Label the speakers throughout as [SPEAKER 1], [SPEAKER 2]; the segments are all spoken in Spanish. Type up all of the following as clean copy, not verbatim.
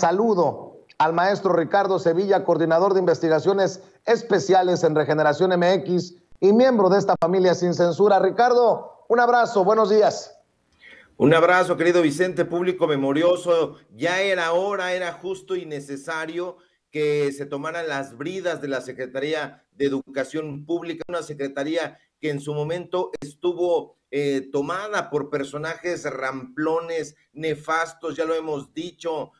[SPEAKER 1] Saludo al maestro Ricardo Sevilla, coordinador de investigaciones especiales en Regeneración MX y miembro de esta familia sin censura. Ricardo, un abrazo, buenos días.
[SPEAKER 2] Un abrazo, querido Vicente, público memorioso. Ya era hora, era justo y necesario que se tomaran las bridas de la Secretaría de Educación Pública, una secretaría que en su momento estuvo tomada por personajes ramplones, nefastos, ya lo hemos dicho.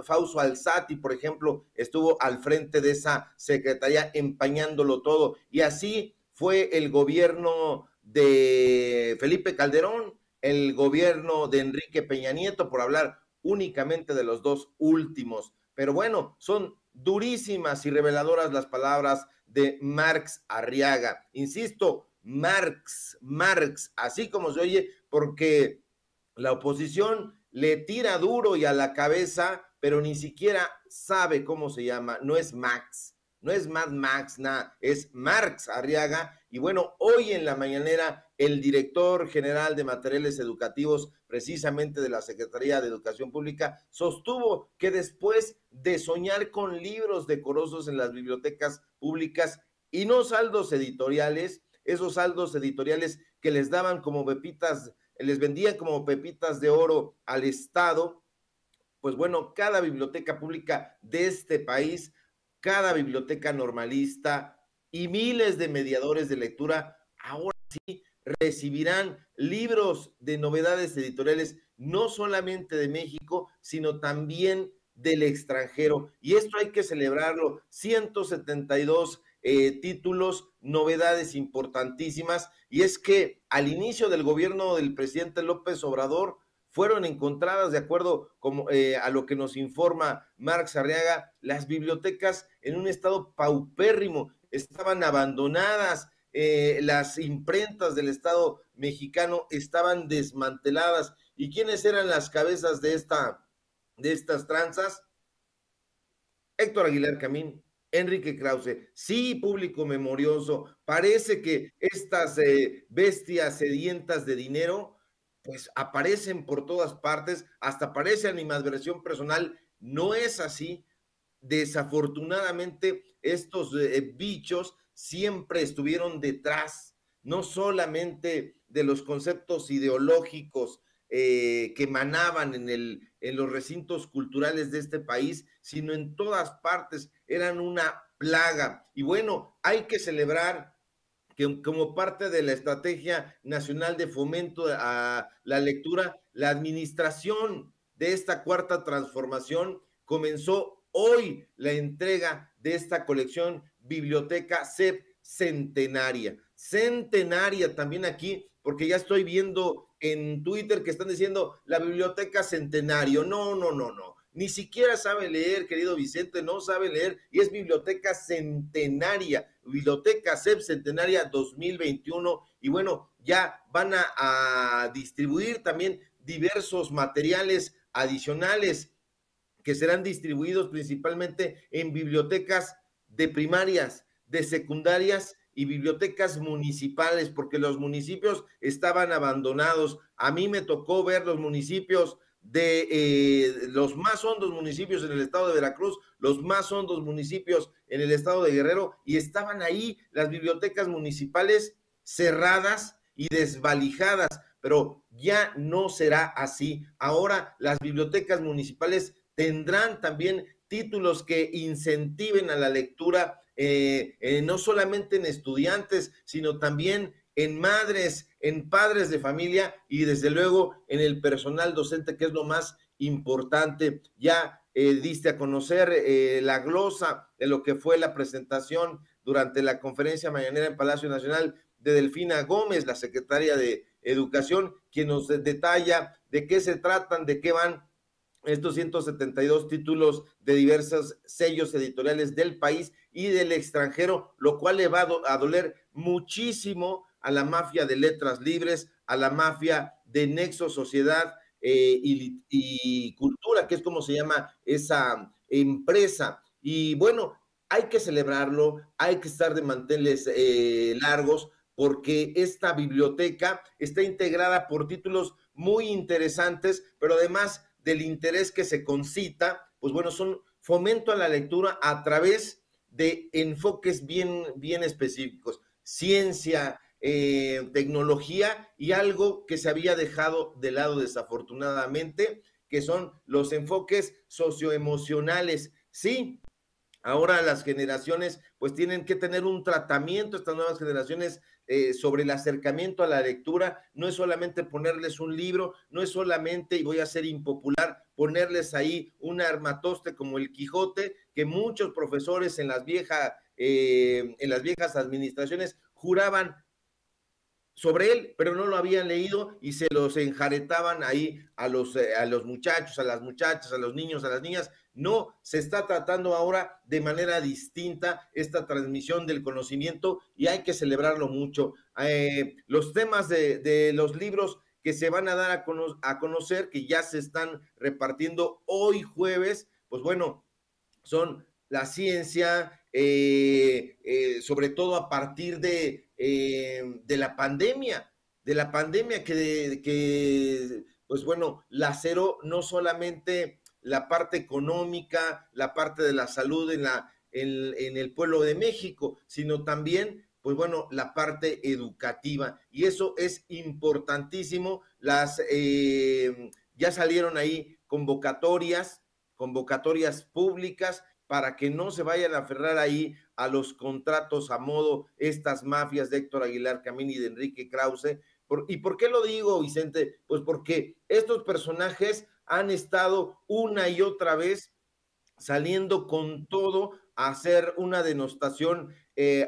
[SPEAKER 2] Fausto Alzati, por ejemplo, estuvo al frente de esa secretaría empañándolo todo. Y así fue el gobierno de Felipe Calderón, el gobierno de Enrique Peña Nieto, por hablar únicamente de los dos últimos. Pero bueno, son durísimas y reveladoras las palabras de Marx Arriaga. Insisto, Marx, así como se oye, porque la oposición le tira duro y a la cabeza, pero ni siquiera sabe cómo se llama. No es Max, no es Mad Max, nada, es Marx Arriaga. Y bueno, hoy en la mañanera, el director general de materiales educativos, precisamente de la Secretaría de Educación Pública, sostuvo que después de soñar con libros decorosos en las bibliotecas públicas y no saldos editoriales, esos saldos editoriales que les daban como pepitas, les vendían como pepitas de oro al Estado, pues bueno, cada biblioteca pública de este país, cada biblioteca normalista y miles de mediadores de lectura ahora sí recibirán libros de novedades editoriales, no solamente de México, sino también del extranjero. Y esto hay que celebrarlo. 172 títulos, novedades importantísimas. Y es que al inicio del gobierno del presidente López Obrador, fueron encontradas, de acuerdo a lo que nos informa Marx Arriaga, las bibliotecas en un estado paupérrimo, estaban abandonadas, las imprentas del Estado mexicano estaban desmanteladas. ¿Y quiénes eran las cabezas de estas tranzas? Héctor Aguilar Camín, Enrique Krause. Sí, público memorioso, parece que estas bestias sedientas de dinero pues aparecen por todas partes, hasta parece animadversión personal. No es así. Desafortunadamente, estos bichos siempre estuvieron detrás, no solamente de los conceptos ideológicos que emanaban en los recintos culturales de este país, sino en todas partes, eran una plaga. Y bueno, hay que celebrar que como parte de la Estrategia Nacional de Fomento a la Lectura, la administración de esta cuarta transformación comenzó hoy la entrega de esta colección Biblioteca CEP Centenaria. Centenaria también aquí, porque ya estoy viendo en Twitter que están diciendo la Biblioteca Centenario. No. Ni siquiera sabe leer, querido Vicente, no sabe leer, y es Biblioteca Centenaria, Biblioteca CEP Centenaria 2021, y bueno, ya van a distribuir también diversos materiales adicionales que serán distribuidos principalmente en bibliotecas de primarias, de secundarias y bibliotecas municipales, porque los municipios estaban abandonados. A mí me tocó ver los municipios de los más hondos municipios en el estado de Veracruz, los más hondos municipios en el estado de Guerrero, y estaban ahí las bibliotecas municipales cerradas y desvalijadas, pero ya no será así. Ahora las bibliotecas municipales tendrán también títulos que incentiven a la lectura, no solamente en estudiantes, sino también en madres, en padres de familia y desde luego en el personal docente, que es lo más importante. Ya diste a conocer la glosa de lo que fue la presentación durante la conferencia mañanera en Palacio Nacional de Delfina Gómez, la secretaria de Educación, quien nos detalla de qué se tratan, de qué van estos 172 títulos de diversos sellos editoriales del país y del extranjero, lo cual le va a doler muchísimo a la mafia de Letras Libres, a la mafia de Nexo Sociedad y Cultura, que es como se llama esa empresa. Y bueno, hay que celebrarlo, hay que estar de manteles largos, porque esta biblioteca está integrada por títulos muy interesantes, pero además del interés que se concita pues bueno, son fomento a la lectura a través de enfoques bien específicos, ciencia, tecnología y algo que se había dejado de lado desafortunadamente, que son los enfoques socioemocionales. Sí, ahora las generaciones pues tienen que tener un tratamiento, estas nuevas generaciones, sobre el acercamiento a la lectura. No es solamente ponerles un libro, no es solamente, y voy a ser impopular, ponerles ahí un armatoste como el Quijote, que muchos profesores en las viejas administraciones juraban sobre él, pero no lo habían leído y se los enjaretaban ahí a los muchachos, a las muchachas, a los niños, a las niñas. No, se está tratando ahora de manera distinta esta transmisión del conocimiento y hay que celebrarlo mucho. Los temas de los libros que se van a dar a conocer, que ya se están repartiendo hoy jueves, pues bueno, son la ciencia, sobre todo a partir de la pandemia pues bueno, laceró no solamente la parte económica, la parte de la salud en el pueblo de México, sino también, pues bueno, la parte educativa. Y eso es importantísimo. Ya salieron ahí convocatorias públicas para que no se vayan a aferrar ahí a los contratos a modo estas mafias de Héctor Aguilar Camín y de Enrique Krause. ¿Y por qué lo digo, Vicente? Pues porque estos personajes han estado una y otra vez saliendo con todo a hacer una denostación,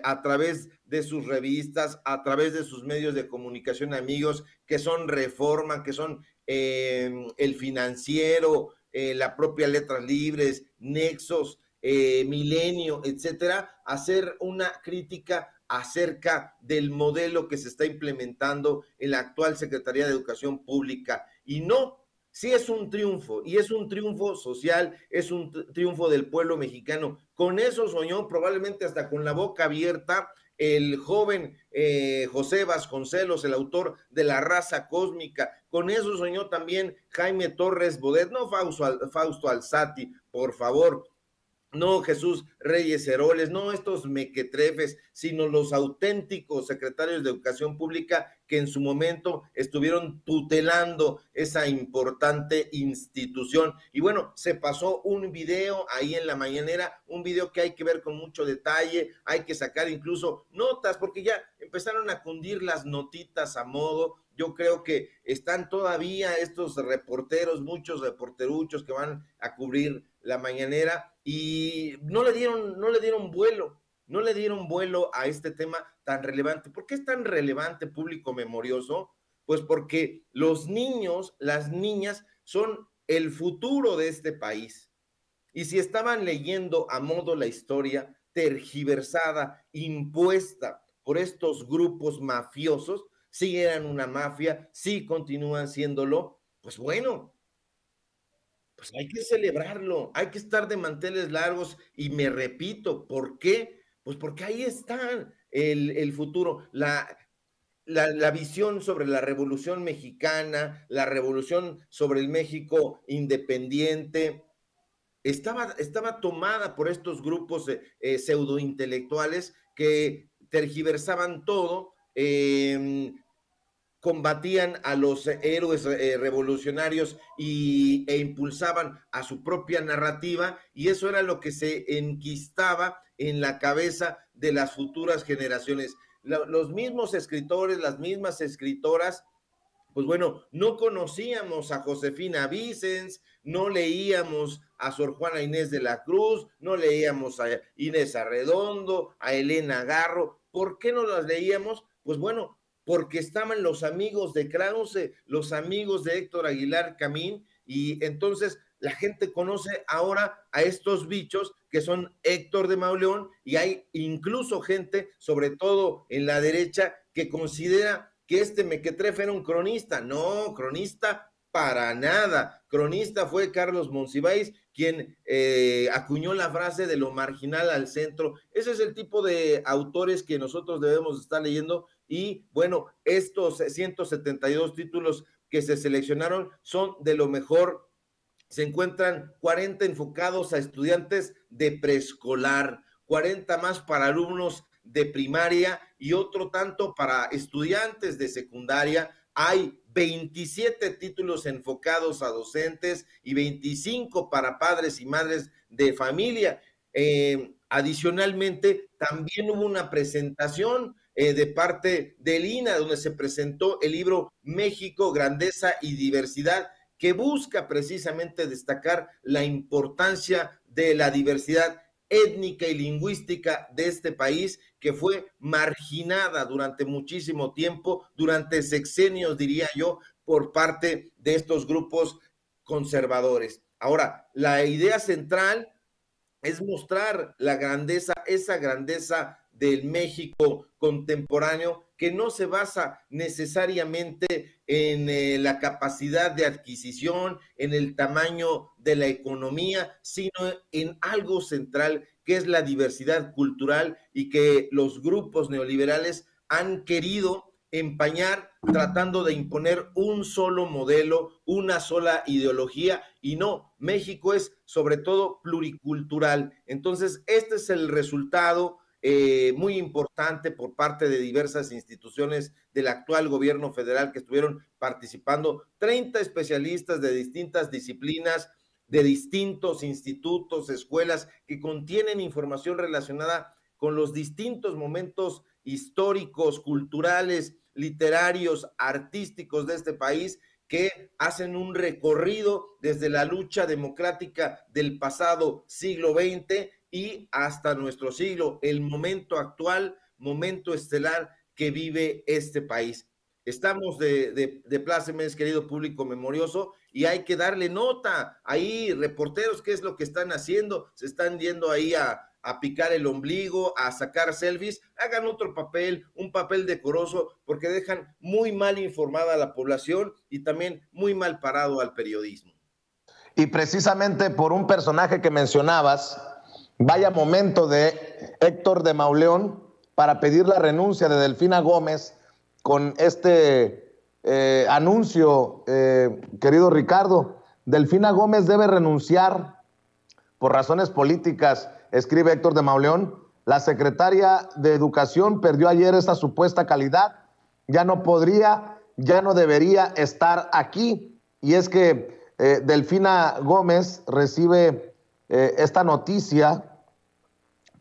[SPEAKER 2] a través de sus revistas, a través de sus medios de comunicación amigos, que son Reforma, que son El Financiero, la propia Letras Libres, Nexos, Milenio, etcétera, hacer una crítica acerca del modelo que se está implementando en la actual Secretaría de Educación Pública. Y no, sí es un triunfo, y es un triunfo social, es un triunfo del pueblo mexicano. Con eso soñó, probablemente hasta con la boca abierta, el joven José Vasconcelos, el autor de La Raza Cósmica. Con eso soñó también Jaime Torres Bodet, no Fausto Alzati, por favor. No Jesús Reyes Heroles, no estos mequetrefes, sino los auténticos secretarios de Educación Pública que en su momento estuvieron tutelando esa importante institución. Y bueno, se pasó un video ahí en la mañanera, un video que hay que ver con mucho detalle, hay que sacar incluso notas, porque ya empezaron a cundir las notitas a modo. Yo creo que están todavía estos reporteros, muchos reporteruchos que van a cubrir la mañanera y no le dieron vuelo a este tema tan relevante. ¿Por qué es tan relevante, público memorioso? Pues porque los niños, las niñas son el futuro de este país. Y si estaban leyendo a modo la historia tergiversada, impuesta por estos grupos mafiosos, si eran una mafia, si continúan siéndolo, pues bueno, pues hay que celebrarlo, hay que estar de manteles largos y me repito, ¿por qué? Pues porque ahí está el futuro, la visión sobre la Revolución Mexicana, la revolución sobre el México independiente, estaba tomada por estos grupos pseudointelectuales que tergiversaban todo, combatían a los héroes revolucionarios e impulsaban a su propia narrativa, y eso era lo que se enquistaba en la cabeza de las futuras generaciones. Los mismos escritores, las mismas escritoras, pues bueno, no conocíamos a Josefina Vicens, no leíamos a Sor Juana Inés de la Cruz, no leíamos a Inés Arredondo, a Elena Garro. ¿Por qué no las leíamos? Pues bueno, porque estaban los amigos de Krause, los amigos de Héctor Aguilar Camín, y entonces la gente conoce ahora a estos bichos que son Héctor de Mauleón, y hay incluso gente, sobre todo en la derecha, que considera que este mequetrefe era un cronista. No, cronista para nada. Cronista fue Carlos Monsiváis, quien acuñó la frase de lo marginal al centro. Ese es el tipo de autores que nosotros debemos estar leyendo. Y bueno, estos 172 títulos que se seleccionaron son de lo mejor se encuentran 40 enfocados a estudiantes de preescolar, 40 más para alumnos de primaria y otro tanto para estudiantes de secundaria. Hay 27 títulos enfocados a docentes y 25 para padres y madres de familia. Adicionalmente, también hubo una presentación de parte del INA, donde se presentó el libro México, Grandeza y Diversidad, que busca precisamente destacar la importancia de la diversidad étnica y lingüística de este país, que fue marginada durante muchísimo tiempo, durante sexenios, diría yo, por parte de estos grupos conservadores. Ahora, la idea central es mostrar la grandeza, esa grandeza del México contemporáneo, que no se basa necesariamente en la capacidad de adquisición, en el tamaño de la economía, sino en algo central, que es la diversidad cultural, y que los grupos neoliberales han querido empañar tratando de imponer un solo modelo, una sola ideología, y no, México es sobre todo pluricultural. Entonces, este es el resultado muy importante por parte de diversas instituciones del actual gobierno federal que estuvieron participando, 30 especialistas de distintas disciplinas, de distintos institutos, escuelas, que contienen información relacionada con los distintos momentos históricos, culturales, literarios, artísticos de este país, que hacen un recorrido desde la lucha democrática del pasado siglo XX y hasta nuestro siglo, el momento actual, momento estelar que vive este país. Estamos de plácemes, querido público memorioso, y hay que darle nota. Ahí, reporteros, ¿qué es lo que están haciendo? Se están yendo ahí a picar el ombligo, a sacar selfies. Hagan otro papel, un papel decoroso, porque dejan muy mal informada a la población y también muy mal parado al periodismo.
[SPEAKER 1] Y precisamente por un personaje que mencionabas, vaya momento de Héctor de Mauleón para pedir la renuncia de Delfina Gómez con este anuncio, querido Ricardo. Delfina Gómez debe renunciar por razones políticas, escribe Héctor de Mauleón. La secretaria de Educación perdió ayer esa supuesta calidad, ya no podría, ya no debería estar aquí. Y es que Delfina Gómez recibe esta noticia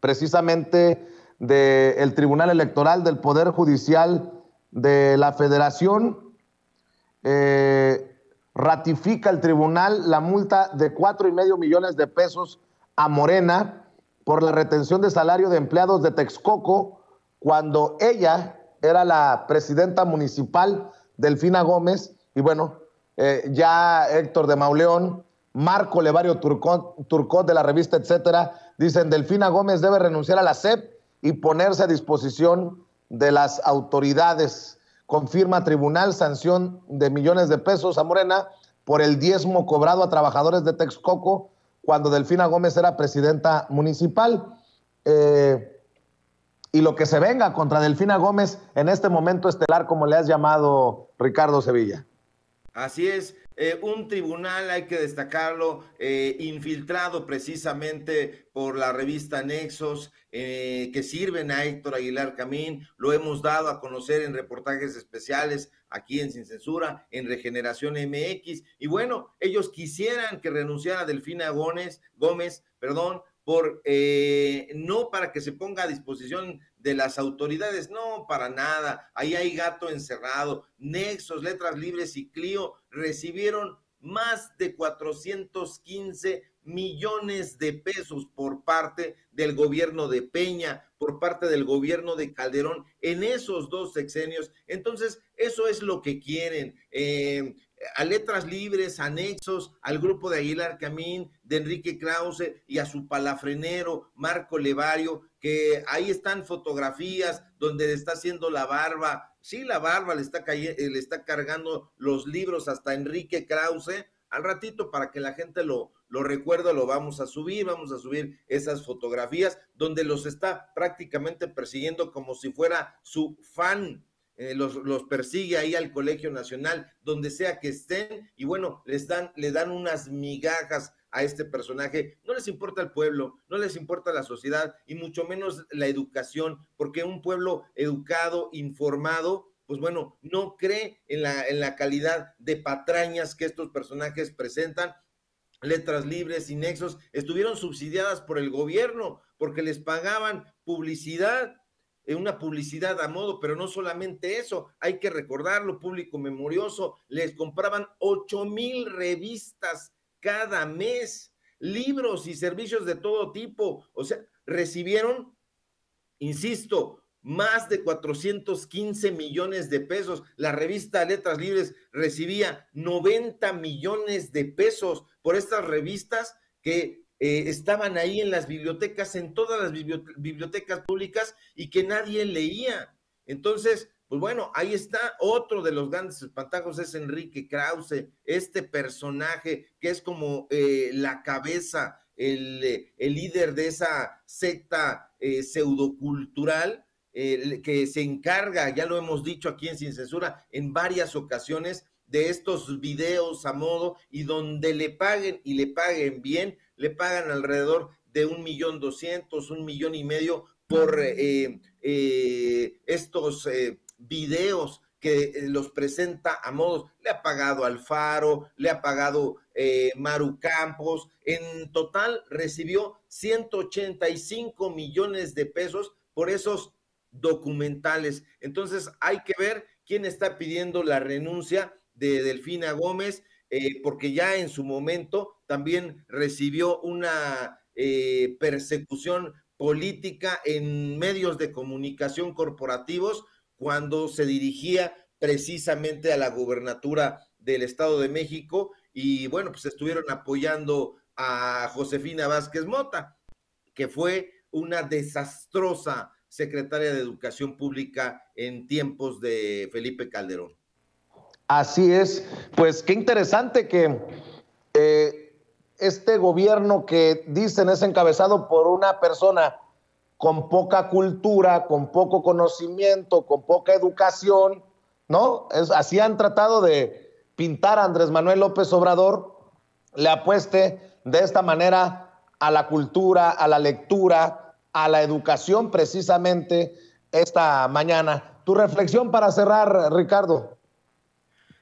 [SPEAKER 1] precisamente del Tribunal Electoral del Poder Judicial de la Federación. Ratifica el tribunal la multa de 4.5 millones de pesos a Morena por la retención de salario de empleados de Texcoco cuando ella era la presidenta municipal, Delfina Gómez. Y bueno, ya Héctor de Mauleón, Marco Levario Turcot de la revista Etcétera, dicen: Delfina Gómez debe renunciar a la SEP y ponerse a disposición de las autoridades. Confirma tribunal sanción de millones de pesos a Morena por el diezmo cobrado a trabajadores de Texcoco cuando Delfina Gómez era presidenta municipal. Y lo que se venga contra Delfina Gómez en este momento estelar, como le has llamado, Ricardo Sevilla.
[SPEAKER 2] Así es, un tribunal, hay que destacarlo, infiltrado precisamente por la revista Nexos, que sirven a Héctor Aguilar Camín. Lo hemos dado a conocer en reportajes especiales aquí en Sin Censura, en Regeneración MX. Y bueno, ellos quisieran que renunciara Delfina Gómez, por no para que se ponga a disposición de las autoridades, no, para nada. Ahí hay gato encerrado. Nexos, Letras Libres y Clio recibieron más de 415 millones de pesos por parte del gobierno de Peña, por parte del gobierno de Calderón en esos dos sexenios. Entonces, eso es lo que quieren. A Letras Libres, a Nexos, al grupo de Aguilar Camín, de Enrique Krause y a su palafrenero Marco Levario, que ahí están fotografías donde le está haciendo la barba. Sí, la barba le está cargando los libros hasta Enrique Krause. Al ratito, para que la gente lo recuerde, lo vamos a subir esas fotografías donde los está prácticamente persiguiendo como si fuera su fan. los persigue ahí al Colegio Nacional, donde sea que estén, y bueno, le dan unas migajas a este personaje. No les importa el pueblo, no les importa la sociedad, y mucho menos la educación, porque un pueblo educado, informado, pues bueno, no cree en la calidad de patrañas que estos personajes presentan. Letras Libres y Nexos estuvieron subsidiadas por el gobierno porque les pagaban publicidad, una publicidad a modo, pero no solamente eso, hay que recordarlo, público memorioso, les compraban 8,000 revistas cada mes, libros y servicios de todo tipo, o sea, recibieron, insisto, más de 415 millones de pesos. La revista Letras Libres recibía 90 millones de pesos por estas revistas que estaban ahí en las bibliotecas, en todas las bibliotecas públicas, y que nadie leía. Entonces, pues bueno, ahí está otro de los grandes espantajos, es Enrique Krause, este personaje que es como la cabeza, el líder de esa secta pseudocultural, que se encarga, ya lo hemos dicho aquí en Sin Censura en varias ocasiones, de estos videos a modo, y donde le paguen y le paguen bien, le pagan alrededor de 1,200,000, 1,500,000 por estos videos que los presenta a modos. Le ha pagado Alfaro, le ha pagado Maru Campos. En total recibió 185 millones de pesos por esos documentales. Entonces hay que ver quién está pidiendo la renuncia de Delfina Gómez, porque ya en su momento también recibió una persecución política en medios de comunicación corporativos cuando se dirigía precisamente a la gubernatura del Estado de México, y bueno, pues estuvieron apoyando a Josefina Vázquez Mota, que fue una desastrosa secretaria de Educación Pública en tiempos de Felipe Calderón.
[SPEAKER 1] Así es, pues qué interesante que este gobierno que dicen es encabezado por una persona con poca cultura, con poco conocimiento, con poca educación, ¿no? Así han tratado de pintar a Andrés Manuel López Obrador, le apueste de esta manera a la cultura, a la lectura, a la educación precisamente esta mañana. Tu reflexión para cerrar, Ricardo.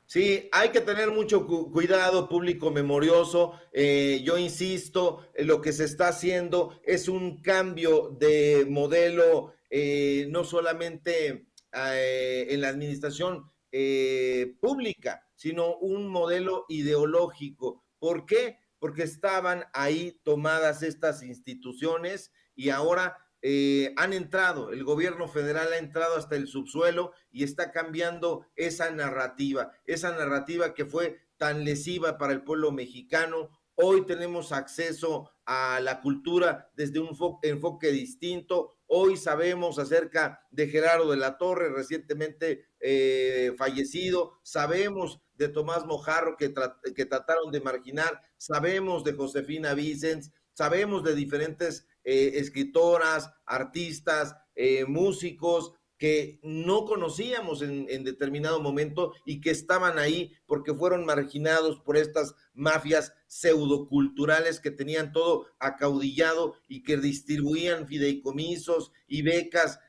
[SPEAKER 2] Sí, hay que tener mucho cuidado, público memorioso. Yo insisto, lo que se está haciendo es un cambio de modelo, no solamente en la administración pública, sino un modelo ideológico. ¿Por qué? Porque estaban ahí tomadas estas instituciones, y ahora han entrado, el gobierno federal ha entrado hasta el subsuelo y está cambiando esa narrativa que fue tan lesiva para el pueblo mexicano. Hoy tenemos acceso a la cultura desde un enfoque distinto. Hoy sabemos acerca de Gerardo de la Torre, recientemente fallecido. Sabemos de Tomás Mojarro, que trataron de marginar. Sabemos de Josefina Vicens. Sabemos de diferentes escritoras, artistas, músicos que no conocíamos en determinado momento y que estaban ahí porque fueron marginados por estas mafias pseudoculturales que tenían todo acaudillado y que distribuían fideicomisos y becas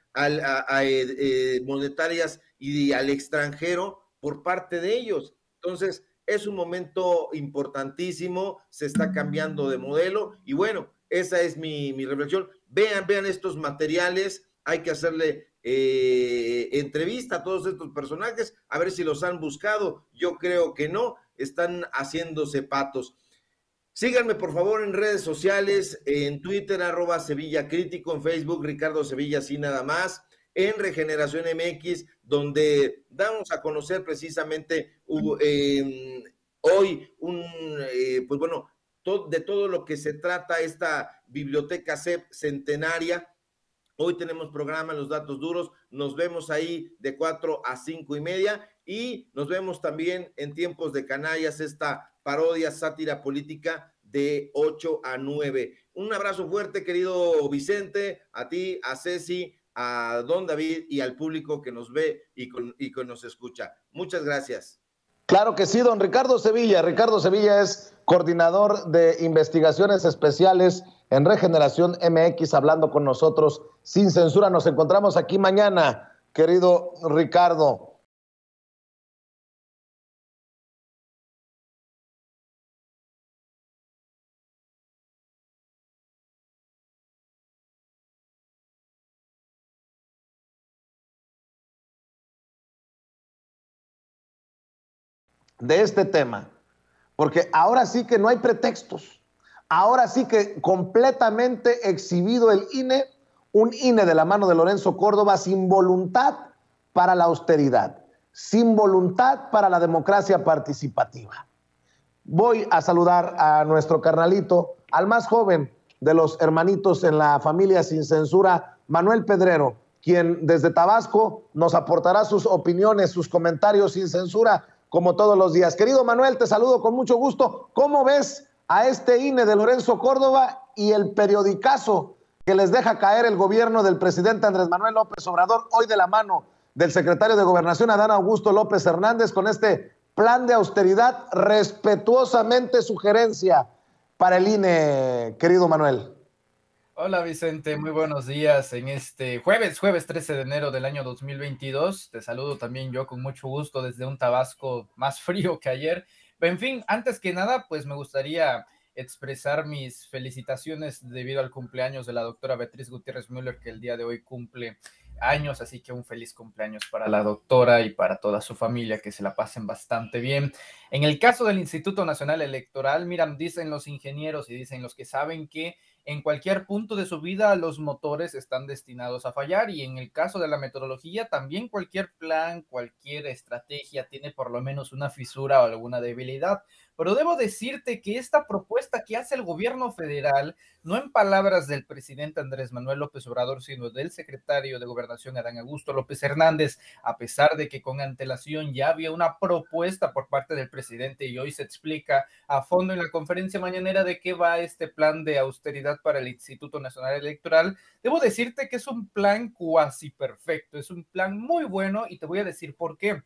[SPEAKER 2] monetarias y al extranjero por parte de ellos. Entonces, es un momento importantísimo, se está cambiando de modelo, y bueno, esa es mi reflexión. Vean estos materiales, hay que hacerle entrevista a todos estos personajes, a ver si los han buscado. Yo creo que no, están haciéndose patos. Síganme por favor en redes sociales, en Twitter, @Sevilla Crítico, en Facebook, Ricardo Sevilla, así nada más, en Regeneración MX, donde damos a conocer precisamente hoy pues bueno, de todo lo que se trata esta biblioteca CEP centenaria. Hoy tenemos programa en Los Datos Duros, nos vemos ahí de 4 a 5:30, y nos vemos también en Tiempos de Canallas, esta parodia, sátira política, de 8 a 9. Un abrazo fuerte, querido Vicente, a ti, a Ceci, a don David y al público que nos ve y que nos escucha. Muchas gracias.
[SPEAKER 1] Claro que sí, don Ricardo Sevilla. Ricardo Sevilla es coordinador de investigaciones especiales en Regeneración MX, hablando con nosotros sin censura. Nos encontramos aquí mañana, querido Ricardo. De este tema, porque ahora sí que no hay pretextos, ahora sí que completamente exhibido el INE, un INE de la mano de Lorenzo Córdoba sin voluntad para la austeridad, sin voluntad para la democracia participativa. Voy a saludar a nuestro carnalito, al más joven de los hermanitos en la familia Sin Censura, Manuel Pedrero, quien desde Tabasco nos aportará sus opiniones, sus comentarios sin censura, como todos los días. Querido Manuel, te saludo con mucho gusto. ¿Cómo ves a este INE de Lorenzo Córdoba y el periodicazo que les deja caer el gobierno del presidente Andrés Manuel López Obrador, hoy de la mano del secretario de Gobernación, Adán Augusto López Hernández, con este plan de austeridad, respetuosamente sugerencia para el INE, querido Manuel?
[SPEAKER 3] Hola Vicente, muy buenos días en este jueves 13 de enero del año 2022. Te saludo también yo con mucho gusto desde un Tabasco más frío que ayer. En fin, antes que nada, pues me gustaría expresar mis felicitaciones debido al cumpleaños de la doctora Beatriz Gutiérrez Müller, que el día de hoy cumple años, así que un feliz cumpleaños para la doctora y para toda su familia, que se la pasen bastante bien. En el caso del Instituto Nacional Electoral, miran, dicen los ingenieros y dicen los que saben que en cualquier punto de su vida los motores están destinados a fallar, y en el caso de la metodología también cualquier plan, cualquier estrategia tiene por lo menos una fisura o alguna debilidad. Pero debo decirte que esta propuesta que hace el gobierno federal, no en palabras del presidente Andrés Manuel López Obrador, sino del secretario de Gobernación Adán Augusto López Hernández, a pesar de que con antelación ya había una propuesta por parte del presidente y hoy se explica a fondo en la conferencia mañanera de qué va este plan de austeridad para el Instituto Nacional Electoral, debo decirte que es un plan cuasi perfecto, es un plan muy bueno, y te voy a decir por qué.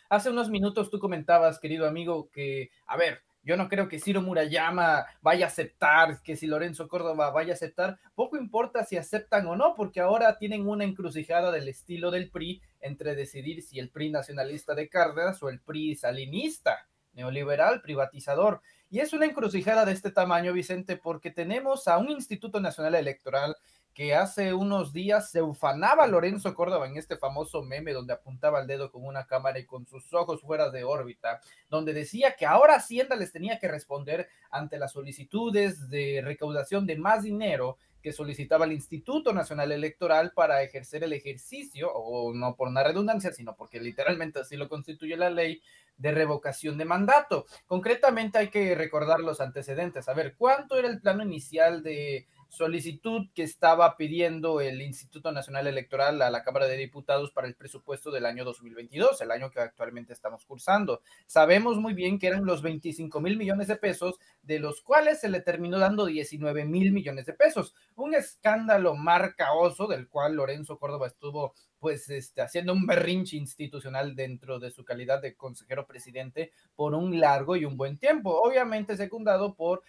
[SPEAKER 3] Hace unos minutos tú comentabas, querido amigo, que, a ver, yo no creo que Ciro Murayama vaya a aceptar, que si Lorenzo Córdoba vaya a aceptar, poco importa si aceptan o no, porque ahora tienen una encrucijada del estilo del PRI entre decidir si el PRI nacionalista de Cárdenas o el PRI salinista, neoliberal, privatizador. Y es una encrucijada de este tamaño, Vicente, porque tenemos a un Instituto Nacional Electoral que hace unos días se ufanaba Lorenzo Córdoba en este famoso meme donde apuntaba el dedo con una cámara y con sus ojos fuera de órbita, donde decía que ahora Hacienda les tenía que responder ante las solicitudes de recaudación de más dinero que solicitaba el Instituto Nacional Electoral para ejercer el ejercicio, o no por una redundancia, sino porque literalmente así lo constituye la ley, de revocación de mandato. Concretamente hay que recordar los antecedentes. A ver, ¿cuánto era el plano inicial de solicitud que estaba pidiendo el Instituto Nacional Electoral a la Cámara de Diputados para el presupuesto del año 2022, el año que actualmente estamos cursando? Sabemos muy bien que eran los 25,000 millones de pesos, de los cuales se le terminó dando 19,000 millones de pesos. Un escándalo marcaoso del cual Lorenzo Córdoba estuvo pues haciendo un berrinche institucional dentro de su calidad de consejero presidente por un largo y un buen tiempo, obviamente secundado por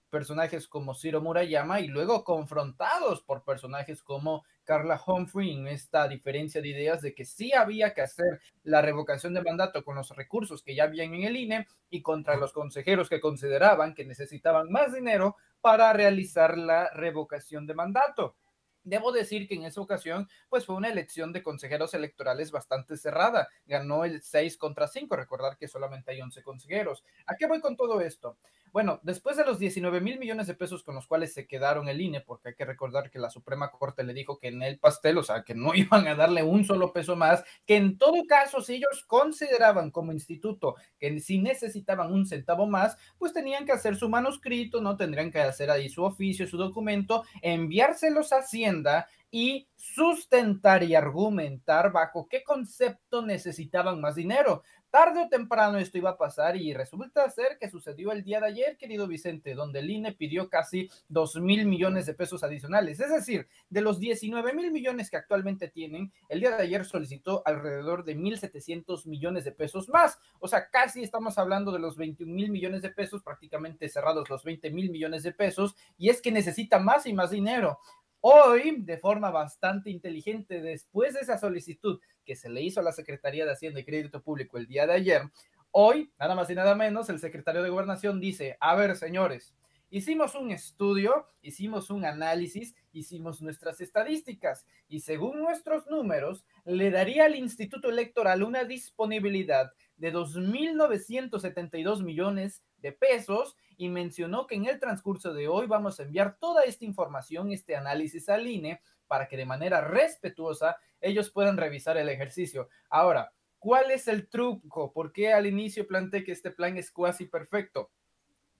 [SPEAKER 3] personajes como Ciro Murayama y luego confrontados por personajes como Carla Humphrey en esta diferencia de ideas de que sí había que hacer la revocación de mandato con los recursos que ya habían en el INE y contra los consejeros que consideraban que necesitaban más dinero para realizar la revocación de mandato. Debo decir que en esa ocasión, pues fue una elección de consejeros electorales bastante cerrada. Ganó el 6 contra 5. Recordar que solamente hay 11 consejeros. ¿A qué voy con todo esto? Bueno, después de los 19,000 millones de pesos con los cuales se quedaron el INE, porque hay que recordar que la Suprema Corte le dijo que en el pastel, o sea, que no iban a darle un solo peso más, que en todo caso, si ellos consideraban como instituto que si necesitaban un centavo más, pues tenían que hacer su manuscrito, ¿no? Tendrían que hacer ahí su oficio, su documento, enviárselos a Hacienda y sustentar y argumentar bajo qué concepto necesitaban más dinero. tarde o temprano esto iba a pasar y resulta ser que sucedió el día de ayer, querido Vicente, donde el INE pidió casi 2,000 millones de pesos adicionales. Es decir, de los 19,000 millones que actualmente tienen, el día de ayer solicitó alrededor de 1,700 millones de pesos más. O sea, casi estamos hablando de los 21,000 millones de pesos, prácticamente cerrados los 20,000 millones de pesos, y es que necesita más y más dinero. Hoy, de forma bastante inteligente, después de esa solicitud que se le hizo a la Secretaría de Hacienda y Crédito Público el día de ayer, hoy, nada más y nada menos, el secretario de Gobernación dice, a ver, señores, hicimos un estudio, hicimos un análisis, hicimos nuestras estadísticas y según nuestros números, le daría al Instituto Electoral una disponibilidad de 2,972 millones de pesos y mencionó que en el transcurso de hoy vamos a enviar toda esta información, este análisis al INE para que de manera respetuosa ellos puedan revisar el ejercicio. Ahora, ¿cuál es el truco? ¿Por qué al inicio planteé que este plan es cuasi perfecto?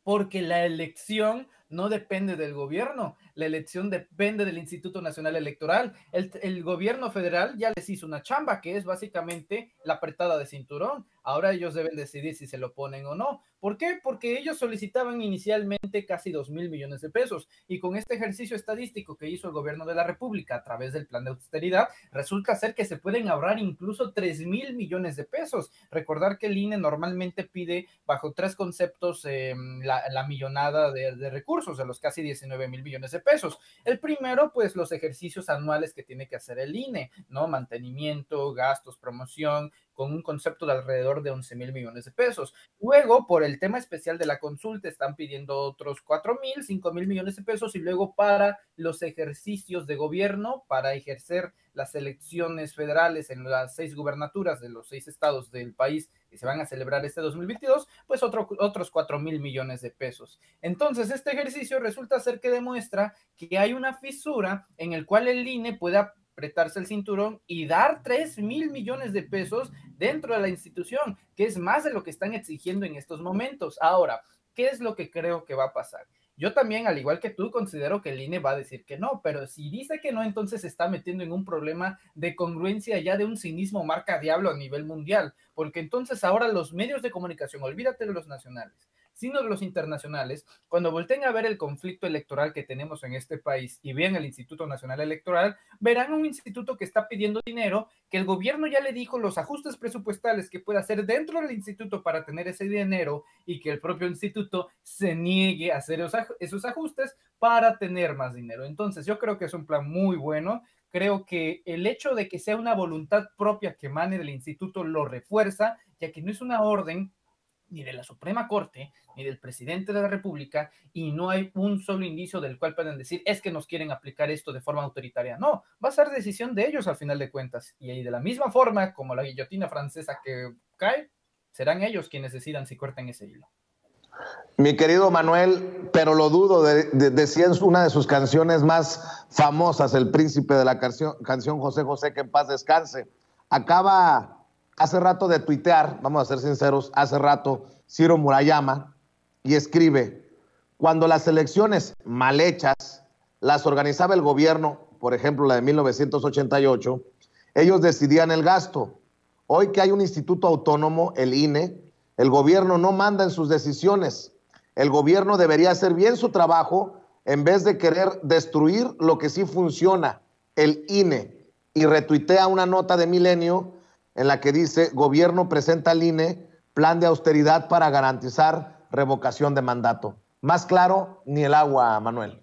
[SPEAKER 3] Porque la elección no depende del gobierno, la elección depende del Instituto Nacional Electoral. El gobierno federal ya les hizo una chamba, que es básicamente la apretada de cinturón. Ahora ellos deben decidir si se lo ponen o no. ¿Por qué? Porque ellos solicitaban inicialmente casi 2,000 millones de pesos y con este ejercicio estadístico que hizo el gobierno de la República a través del plan de austeridad, resulta ser que se pueden ahorrar incluso 3,000 millones de pesos. Recordar que el INE normalmente pide bajo tres conceptos la millonada de recursos, de los casi 19,000 millones de pesos. El primero, pues los ejercicios anuales que tiene que hacer el INE, ¿no? Mantenimiento, gastos, promoción, con un concepto de alrededor de 11,000 millones de pesos. Luego, por el tema especial de la consulta, están pidiendo otros 4,000, 5,000 millones de pesos y luego para los ejercicios de gobierno, para ejercer las elecciones federales en las 6 gubernaturas de los 6 estados del país que se van a celebrar este 2022, pues otros 4,000 millones de pesos. Entonces, este ejercicio resulta ser que demuestra que hay una fisura en el cual el INE pueda apretarse el cinturón y dar 3,000 millones de pesos dentro de la institución, que es más de lo que están exigiendo en estos momentos. Ahora, ¿qué es lo que creo que va a pasar? Yo también, al igual que tú, considero que el INE va a decir que no, pero si dice que no, entonces se está metiendo en un problema de congruencia ya de un cinismo marca diablo a nivel mundial, porque entonces ahora los medios de comunicación, olvídate de los nacionales, sino de los internacionales, cuando volteen a ver el conflicto electoral que tenemos en este país y vean el Instituto Nacional Electoral, verán un instituto que está pidiendo dinero, que el gobierno ya le dijo los ajustes presupuestales que puede hacer dentro del instituto para tener ese dinero y que el propio instituto se niegue a hacer esos ajustes para tener más dinero. Entonces yo creo que es un plan muy bueno. Creo que el hecho de que sea una voluntad propia que emane del instituto lo refuerza, ya que no es una orden ni de la Suprema Corte, ni del presidente de la República, y no hay un solo indicio del cual puedan decir, es que nos quieren aplicar esto de forma autoritaria. No, va a ser decisión de ellos al final de cuentas, y de la misma forma como la guillotina francesa que cae, serán ellos quienes decidan si cortan ese hilo.
[SPEAKER 1] Mi querido Manuel, pero lo dudo, decía en una de sus canciones más famosas, el príncipe de la canción José José, que en paz descanse, acaba hace rato de tuitear, vamos a ser sinceros, hace rato, Ciro Murayama, y escribe, cuando las elecciones mal hechas las organizaba el gobierno, por ejemplo la de 1988, ellos decidían el gasto. Hoy que hay un instituto autónomo, el INE, el gobierno no manda en sus decisiones. El gobierno debería hacer bien su trabajo en vez de querer destruir lo que sí funciona, el INE. Y retuitea una nota de Milenio en la que dice, gobierno presenta al INE plan de austeridad para garantizar revocación de mandato. Más claro, ni el agua, Manuel.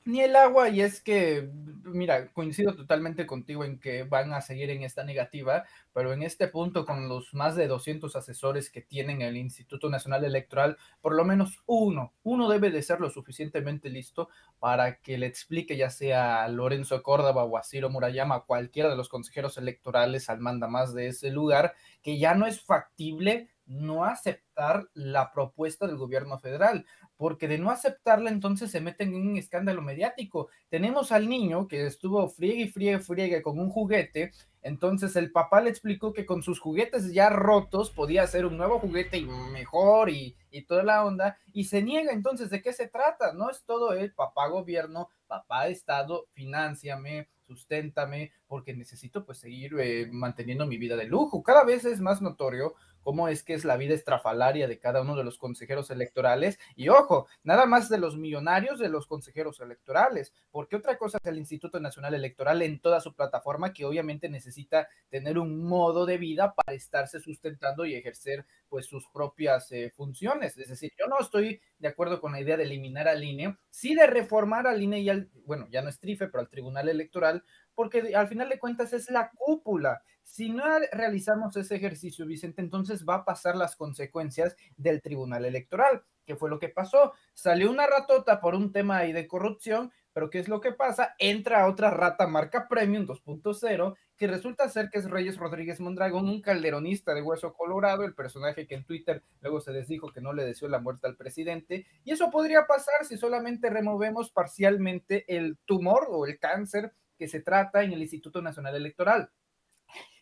[SPEAKER 3] Ni el agua, y es que, mira, coincido totalmente contigo en que van a seguir en esta negativa, pero en este punto, con los más de 200 asesores que tienen el Instituto Nacional Electoral, por lo menos uno debe de ser lo suficientemente listo para que le explique ya sea a Lorenzo Córdoba o a Ciro Murayama, cualquiera de los consejeros electorales al mandamás de ese lugar, que ya no es factible no aceptar la propuesta del gobierno federal, porque de no aceptarla entonces se meten en un escándalo mediático. Tenemos al niño que estuvo friegue con un juguete, entonces el papá le explicó que con sus juguetes ya rotos podía hacer un nuevo juguete y mejor y toda la onda, y se niega. Entonces, ¿de qué se trata? No es todo el papá gobierno, papá Estado, finánciame, susténtame, porque necesito pues seguir manteniendo mi vida de lujo. Cada vez es más notorio cómo es que es la vida estrafalaria de cada uno de los consejeros electorales, y ojo, nada más de los millonarios de los consejeros electorales, porque otra cosa es el Instituto Nacional Electoral en toda su plataforma, que obviamente necesita tener un modo de vida para estarse sustentando y ejercer pues sus propias funciones. Es decir, yo no estoy de acuerdo con la idea de eliminar al INE, sí de reformar al INE y al, bueno, ya no es TRIFE, pero al Tribunal Electoral, porque al final de cuentas es la cúpula. Si no realizamos ese ejercicio, Vicente, entonces va a pasar las consecuencias del Tribunal Electoral. ¿Qué fue lo que pasó? Salió una ratota por un tema ahí de corrupción, pero ¿qué es lo que pasa? Entra otra rata marca Premium 2.0, que resulta ser que es Reyes Rodríguez Mondragón, un calderonista de hueso colorado, el personaje que en Twitter luego se les dijo que no le deseó la muerte al presidente, y eso podría pasar si solamente removemos parcialmente el tumor o el cáncer que se trata en el Instituto Nacional Electoral.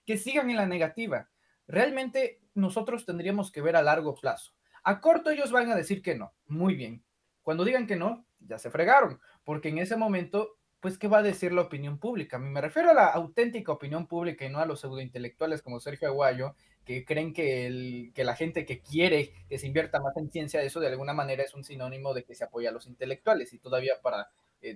[SPEAKER 3] Que sigan en la negativa. Realmente nosotros tendríamos que ver a largo plazo. A corto ellos van a decir que no, muy bien. Cuando digan que no, ya se fregaron, porque en ese momento, pues, ¿qué va a decir la opinión pública? A mí me refiero a la auténtica opinión pública y no a los pseudointelectuales como Sergio Aguayo, que creen que la gente que quiere que se invierta más en ciencia, eso de alguna manera es un sinónimo de que se apoya a los intelectuales, y todavía para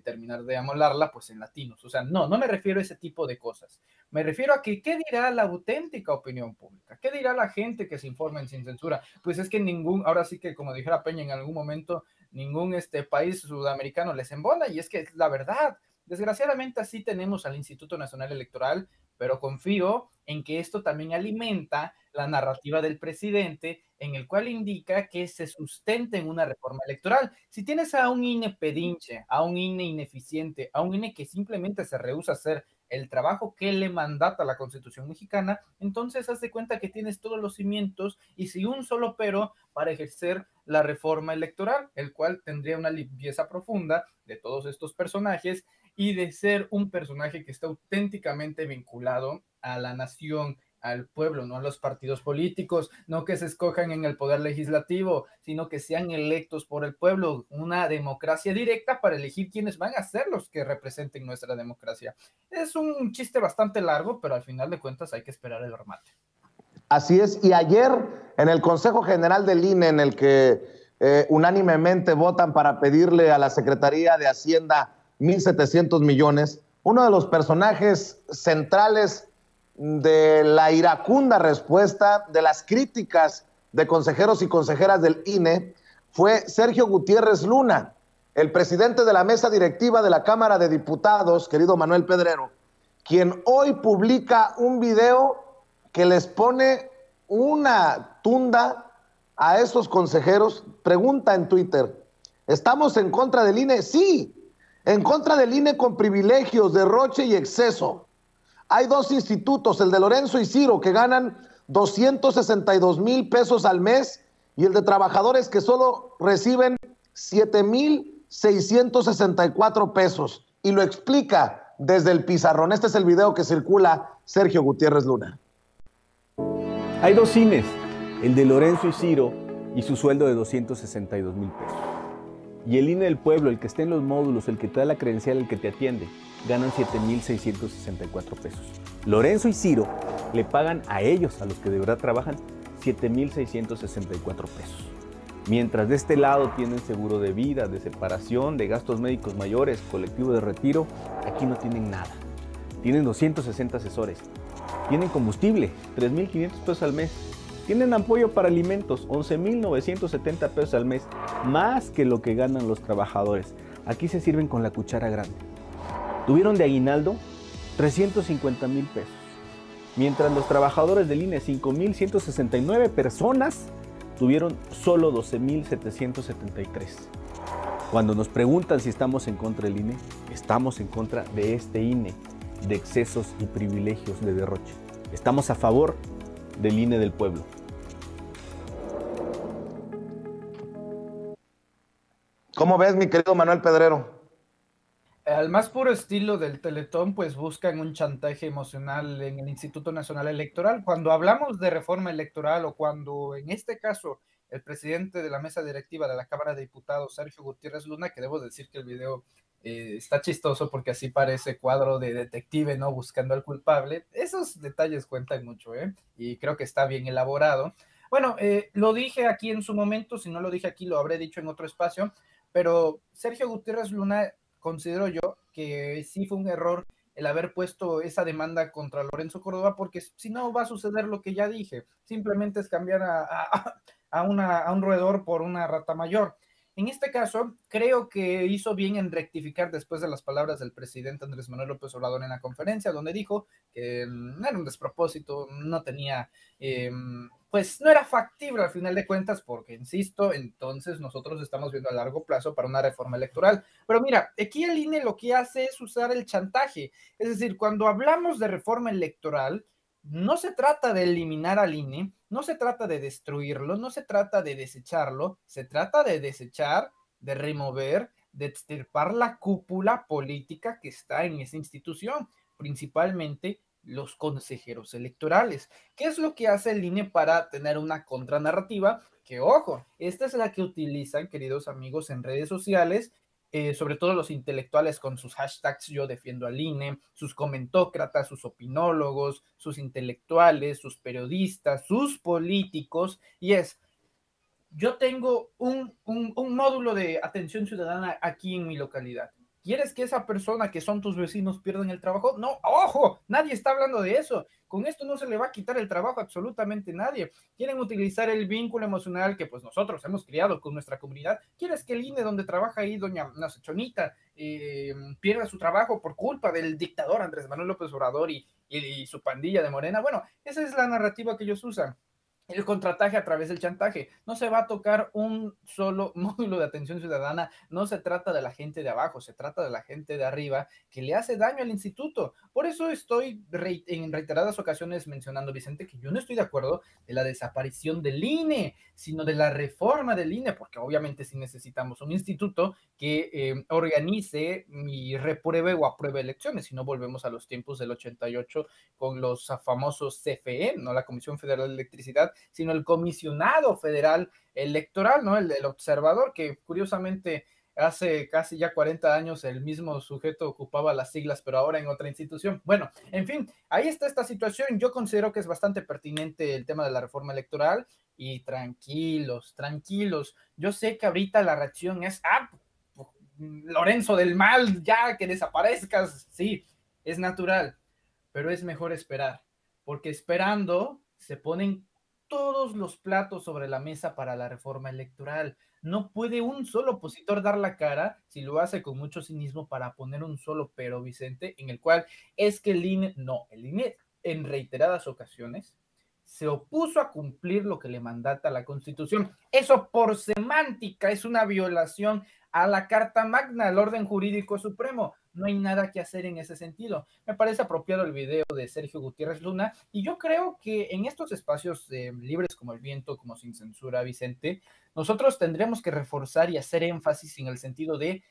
[SPEAKER 3] terminar de amolarla, pues en latinos. O sea, no me refiero a ese tipo de cosas. Me refiero a que, ¿qué dirá la auténtica opinión pública? ¿Qué dirá la gente que se informa sin censura? Pues es que ahora sí que, como dijera Peña en algún momento, ningún país sudamericano les embona, y es que es la verdad. Desgraciadamente así tenemos al Instituto Nacional Electoral, pero confío en que esto también alimenta la narrativa del presidente, en el cual indica que se sustente en una reforma electoral. Si tienes a un INE pedinche, a un INE ineficiente, a un INE que simplemente se rehúsa a hacer el trabajo que le mandata la Constitución mexicana, entonces haz de cuenta que tienes todos los cimientos y sin un solo pero para ejercer la reforma electoral, el cual tendría una limpieza profunda de todos estos personajes y de ser un personaje que está auténticamente vinculado a la nación, al pueblo, no a los partidos políticos, no que se escojan en el poder legislativo, sino que sean electos por el pueblo, una democracia directa para elegir quiénes van a ser los que representen nuestra democracia. Es un chiste bastante largo, pero al final de cuentas hay que esperar el remate.
[SPEAKER 1] Así es, y ayer en el Consejo General del INE, en el que unánimemente votan para pedirle a la Secretaría de Hacienda 1.700 millones, uno de los personajes centrales de la iracunda respuesta de las críticas de consejeros y consejeras del INE fue Sergio Gutiérrez Luna, el presidente de la mesa directiva de la Cámara de Diputados, querido Manuel Pedrero, quien hoy publica un video que les pone una tunda a esos consejeros. Pregunta en Twitter: ¿estamos en contra del INE? Sí, en contra del INE con privilegios, derroche y exceso. Hay dos institutos, el de Lorenzo y Ciro, que ganan 262,000 pesos al mes, y el de trabajadores que solo reciben 7,664 pesos. Y lo explica desde el pizarrón. Este es el video que circula Sergio Gutiérrez Luna.
[SPEAKER 4] Hay dos INEs, el de Lorenzo y Ciro y su sueldo de 262,000 pesos. Y el INE del pueblo, el que está en los módulos, el que te da la credencial, el que te atiende, ganan 7,664 pesos. Lorenzo y Ciro le pagan a ellos, a los que de verdad trabajan, 7,664 pesos. Mientras de este lado tienen seguro de vida, de separación, de gastos médicos mayores, colectivo de retiro, aquí no tienen nada. Tienen 260 asesores. Tienen combustible, 3,500 pesos al mes. Tienen apoyo para alimentos, 11,970 pesos al mes, más que lo que ganan los trabajadores. Aquí se sirven con la cuchara grande. Tuvieron de aguinaldo 350,000 pesos. Mientras los trabajadores del INE, 5,169 personas, tuvieron solo 12,773. Cuando nos preguntan si estamos en contra del INE, estamos en contra de este INE, de excesos y privilegios de derroche. Estamos a favor del INE del pueblo.
[SPEAKER 1] ¿Cómo ves, mi querido Manuel Pedrero?
[SPEAKER 3] Al más puro estilo del Teletón, pues buscan un chantaje emocional en el Instituto Nacional Electoral. Cuando hablamos de reforma electoral, o cuando en este caso el presidente de la mesa directiva de la Cámara de Diputados, Sergio Gutiérrez Luna, que debo decir que el video Está chistoso porque así parece cuadro de detective, ¿no? Buscando al culpable. Esos detalles cuentan mucho, ¿eh? Y creo que está bien elaborado. Bueno, lo dije aquí en su momento, si no lo dije aquí, lo habré dicho en otro espacio, pero Sergio Gutiérrez Luna, considero yo que sí fue un error el haber puesto esa demanda contra Lorenzo Córdoba, porque si no va a suceder lo que ya dije, simplemente es cambiar a un roedor por una rata mayor. En este caso, creo que hizo bien en rectificar después de las palabras del presidente Andrés Manuel López Obrador en la conferencia, donde dijo que era un despropósito, no tenía, pues no era factible al final de cuentas, porque, insisto, entonces nosotros estamos viendo a largo plazo para una reforma electoral. Pero mira, aquí el INE lo que hace es usar el chantaje, es decir, cuando hablamos de reforma electoral, no se trata de eliminar al INE, no se trata de destruirlo, no se trata de desecharlo, se trata de desechar, de remover, de extirpar la cúpula política que está en esa institución, principalmente los consejeros electorales. ¿Qué es lo que hace el INE para tener una contranarrativa? Que, ojo, esta es la que utilizan, queridos amigos, en redes sociales, sobre todo los intelectuales con sus hashtags yo defiendo al INE, sus comentócratas, sus opinólogos, sus intelectuales, sus periodistas, sus políticos, y es, yo tengo un módulo de atención ciudadana aquí en mi localidad. ¿Quieres que esa persona que son tus vecinos pierdan el trabajo? No, ojo, nadie está hablando de eso. Con esto no se le va a quitar el trabajo a absolutamente nadie. Quieren utilizar el vínculo emocional que pues nosotros hemos creado con nuestra comunidad. ¿Quieres que el INE donde trabaja ahí doña Chonita pierda su trabajo por culpa del dictador Andrés Manuel López Obrador y su pandilla de Morena? Bueno, esa es la narrativa que ellos usan. El contrataje a través del chantaje. No se va a tocar un solo módulo de atención ciudadana, no se trata de la gente de abajo, se trata de la gente de arriba que le hace daño al instituto. Por eso estoy en reiteradas ocasiones mencionando, Vicente, que yo no estoy de acuerdo de la desaparición del INE, sino de la reforma del INE, porque obviamente sí necesitamos un instituto que organice y repruebe o apruebe elecciones, si no volvemos a los tiempos del 88 con los famosos CFE, no la Comisión Federal de Electricidad, sino el comisionado federal electoral, ¿no? El observador, que curiosamente hace casi ya 40 años el mismo sujeto ocupaba las siglas, pero ahora en otra institución. Bueno, en fin, ahí está esta situación. Yo considero que es bastante pertinente el tema de la reforma electoral y tranquilos, tranquilos. Yo sé que ahorita la reacción es, Lorenzo del Mal, ya que desaparezcas. Sí, es natural, pero es mejor esperar, porque esperando se ponen todos los platos sobre la mesa para la reforma electoral. No puede un solo opositor dar la cara si lo hace con mucho cinismo para poner un solo pero, Vicente, en el cual es que el INE en reiteradas ocasiones se opuso a cumplir lo que le mandata la Constitución. Eso por semántica es una violación a la Carta Magna, al orden jurídico supremo. No hay nada que hacer en ese sentido. Me parece apropiado el video de Sergio Gutiérrez Luna y yo creo que en estos espacios libres como el viento, como Sin Censura, Vicente, nosotros tendremos que reforzar y hacer énfasis en el sentido de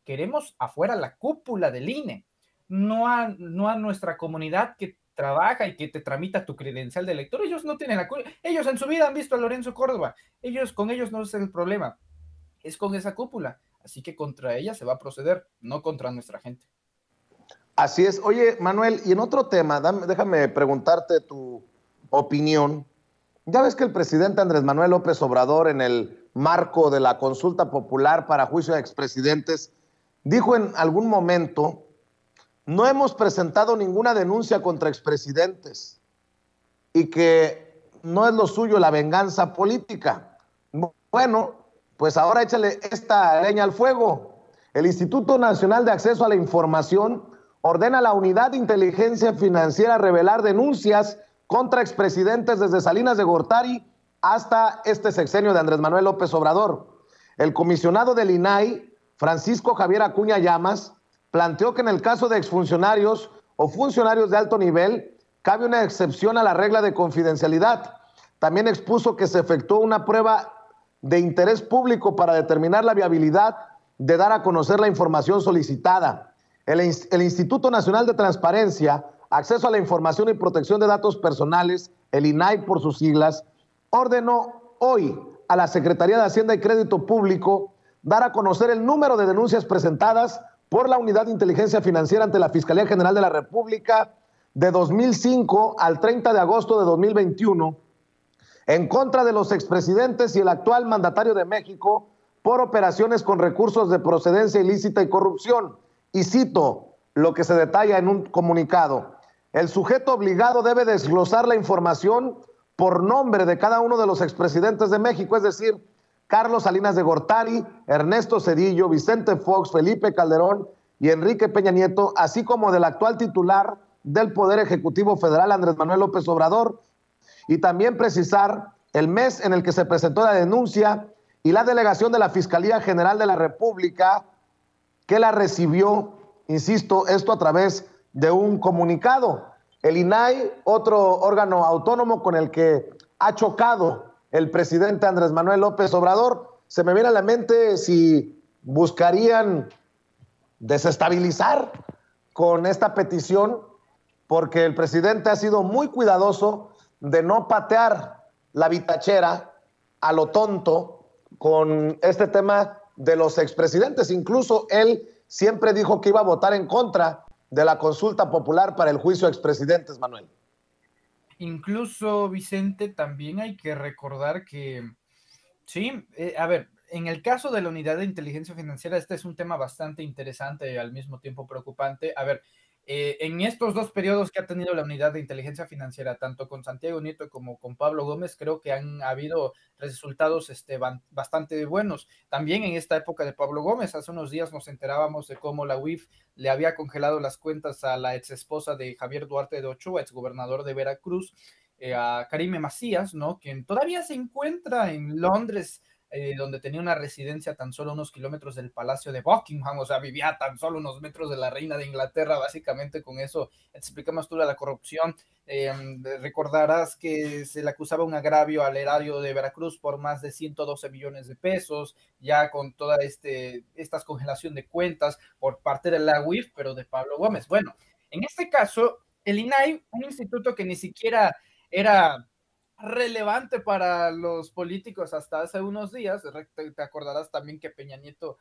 [SPEAKER 3] queremos afuera la cúpula del INE, no a nuestra comunidad que trabaja y que te tramita tu credencial de elector. Ellos no tienen la culpa. Ellos en su vida han visto a Lorenzo Córdoba. Con ellos no es el problema. Es con esa cúpula. Así que contra ella se va a proceder, no contra nuestra gente.
[SPEAKER 1] Así es. Oye, Manuel, y en otro tema, déjame preguntarte tu opinión. Ya ves que el presidente Andrés Manuel López Obrador, en el marco de la consulta popular para juicio de expresidentes, dijo en algún momento: no hemos presentado ninguna denuncia contra expresidentes y que no es lo suyo la venganza política. Bueno, pues ahora échale esta leña al fuego. El Instituto Nacional de Acceso a la Información ordena a la Unidad de Inteligencia Financiera revelar denuncias contra expresidentes desde Salinas de Gortari hasta este sexenio de Andrés Manuel López Obrador. El comisionado del INAI, Francisco Javier Acuña Llamas, planteó que en el caso de exfuncionarios o funcionarios de alto nivel cabe una excepción a la regla de confidencialidad. También expuso que se efectuó una prueba de interés público para determinar la viabilidad de dar a conocer la información solicitada. El Instituto Nacional de Transparencia, Acceso a la Información y Protección de Datos Personales, el INAI por sus siglas, ordenó hoy a la Secretaría de Hacienda y Crédito Público dar a conocer el número de denuncias presentadas por la Unidad de Inteligencia Financiera ante la Fiscalía General de la República de 2005 al 30 de agosto de 2021 en contra de los expresidentes y el actual mandatario de México por operaciones con recursos de procedencia ilícita y corrupción. Y cito lo que se detalla en un comunicado. El sujeto obligado debe desglosar la información por nombre de cada uno de los expresidentes de México, es decir, Carlos Salinas de Gortari, Ernesto Zedillo, Vicente Fox, Felipe Calderón y Enrique Peña Nieto, así como del actual titular del Poder Ejecutivo Federal, Andrés Manuel López Obrador, y también precisar el mes en el que se presentó la denuncia y la delegación de la Fiscalía General de la República que la recibió, insisto, esto a través de un comunicado. El INAI, otro órgano autónomo con el que ha chocado el presidente Andrés Manuel López Obrador, se me viene a la mente si buscarían desestabilizar con esta petición, porque el presidente ha sido muy cuidadoso de no patear la vitachera a lo tonto con este tema de los expresidentes. Incluso él siempre dijo que iba a votar en contra de la consulta popular para el juicio a expresidentes, Manuel.
[SPEAKER 3] Incluso, Vicente, también hay que recordar que, sí, a ver, en el caso de la Unidad de Inteligencia Financiera, este es un tema bastante interesante y al mismo tiempo preocupante. A ver, en estos dos periodos que ha tenido la Unidad de Inteligencia Financiera, tanto con Santiago Nieto como con Pablo Gómez, creo que han habido resultados bastante buenos. También en esta época de Pablo Gómez, hace unos días nos enterábamos de cómo la UIF le había congelado las cuentas a la ex esposa de Javier Duarte de Ochoa, exgobernador de Veracruz, a Karime Macías, ¿no? Quien todavía se encuentra en Londres, donde tenía una residencia a tan solo unos kilómetros del Palacio de Buckingham, o sea, vivía a tan solo unos metros de la reina de Inglaterra. Básicamente con eso explicamos toda la corrupción. Recordarás que se le acusaba un agravio al erario de Veracruz por más de 112 millones de pesos, ya con toda esta congelación de cuentas por parte de la UIF, pero de Pablo Gómez. Bueno, en este caso, el INAI, un instituto que ni siquiera era relevante para los políticos hasta hace unos días. Te acordarás también que Peña Nieto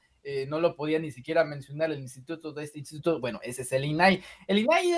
[SPEAKER 3] no lo podía ni siquiera mencionar el instituto de este instituto. Bueno, ese es el INAI. El INAI